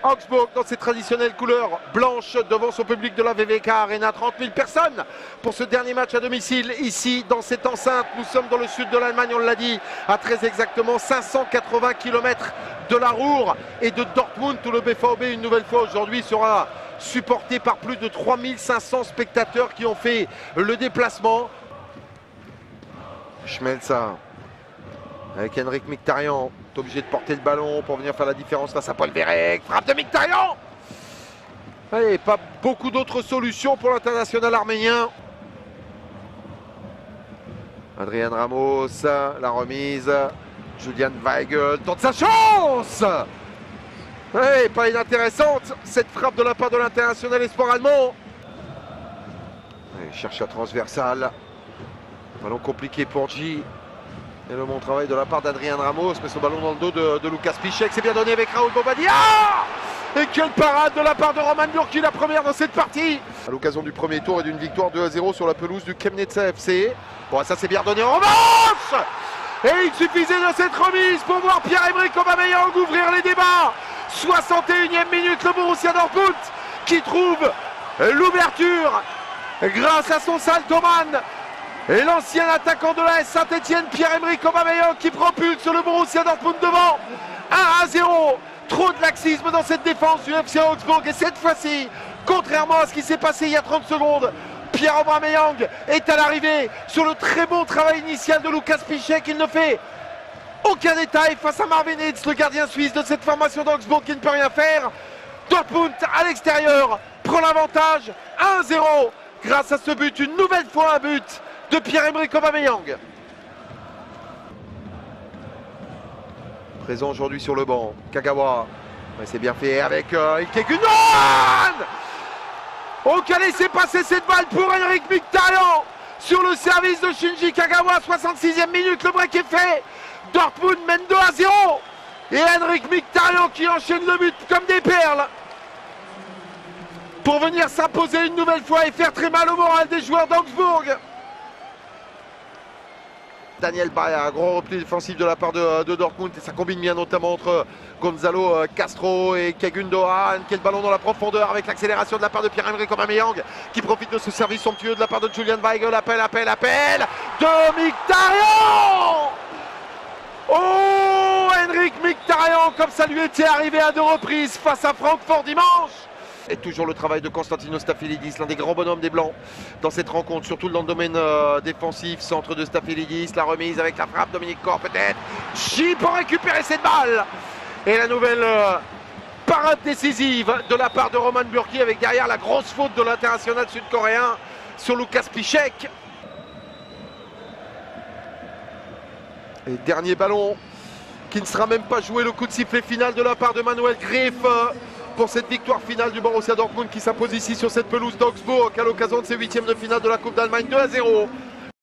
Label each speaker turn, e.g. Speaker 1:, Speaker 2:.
Speaker 1: Augsbourg dans ses traditionnelles couleurs blanches devant son public de la VVK Arena. 30 000 personnes pour ce dernier match à domicile ici dans cette enceinte. Nous sommes dans le sud de l'Allemagne, on l'a dit, à très exactement 580 km de la Ruhr et de Dortmund, où le BVB une nouvelle fois aujourd'hui sera supporté par plus de 3500 spectateurs qui ont fait le déplacement. Schmelzer avec Henrik Mkhitaryan, obligé de porter le ballon pour venir faire la différence face à Paul Verreek. Frappe de Mkhitaryan. Allez, pas beaucoup d'autres solutions pour l'international arménien. Adrian Ramos, la remise. Julian Weigl tente sa chance. Ouais, pas inintéressante cette frappe de la part de l'international espoir allemand. Il cherche la transversale. Ballon compliqué pour G. Et le bon travail de la part d'Adrian Ramos, mais ce ballon dans le dos de Lukas Piszczek, c'est bien donné avec Raoul Bobadilla. Et quelle parade de la part de Roman Bürki, la première dans cette partie. À l'occasion du premier tour et d'une victoire 2-0 sur la pelouse du Chemnitz FC. Bon, ça c'est bien donné en revanche. Et il suffisait de cette remise pour voir Pierre-Emerick Aubameyang ouvrir les débats. 61e minute, le Borussia Dortmund qui trouve l'ouverture grâce à son saltoman. Et l'ancien attaquant de l'AS Saint-Etienne, Pierre-Emerick Aubameyang, qui propulse le Borussia Dortmund devant 1-0. Trop de laxisme dans cette défense du FC Augsbourg. Et cette fois-ci, contrairement à ce qui s'est passé il y a 30 secondes, Pierre Aubameyang est à l'arrivée sur le très bon travail initial de Lukas Piszczek. Il ne fait aucun détail face à Marvin Hitz, le gardien suisse de cette formation d'Augsbourg qui ne peut rien faire. Dortmund à l'extérieur prend l'avantage 1-0 grâce à ce but, une nouvelle fois un but de Pierre-Emerick Aubameyang. Présent aujourd'hui sur le banc, Kagawa. C'est bien fait avec Ilkay Gundogan. Oh, qu'a laissé passer cette balle pour Henrik Mkhitaryan sur le service de Shinji Kagawa. 66e minute, le break est fait. Dortmund mène 2-0. Et Henrik Mkhitaryan qui enchaîne le but comme des perles pour venir s'imposer une nouvelle fois et faire très mal au moral des joueurs d'Augsbourg. Daniel Baia, gros repli défensif de la part de Dortmund et ça combine bien notamment entre Gonzalo Castro et Ilkay Gundogan. Quel ballon dans la profondeur avec l'accélération de la part de Pierre-Emerick Aubameyang qui profite de ce service somptueux de la part de Julian Weigl. Appel de Mkhitaryan. Oh, Henrik Mkhitaryan, comme ça lui était arrivé à 2 reprises face à Francfort dimanche. Et toujours le travail de Konstantinos Staphylides, l'un des grands bonhommes des Blancs dans cette rencontre, surtout dans le domaine défensif. Centre de Staphylides, la remise avec la frappe, Dominique Corr peut-être. Chi pour récupérer cette balle. Et la nouvelle parade décisive de la part de Roman Bürki avec derrière la grosse faute de l'international sud-coréen sur Lukas Piszczek. Et dernier ballon qui ne sera même pas joué, le coup de sifflet final de la part de Manuel Gräf pour cette victoire finale du Borussia Dortmund qui s'impose ici sur cette pelouse d'Augsbourg à l'occasion de ses 8e de finale de la Coupe d'Allemagne 2-0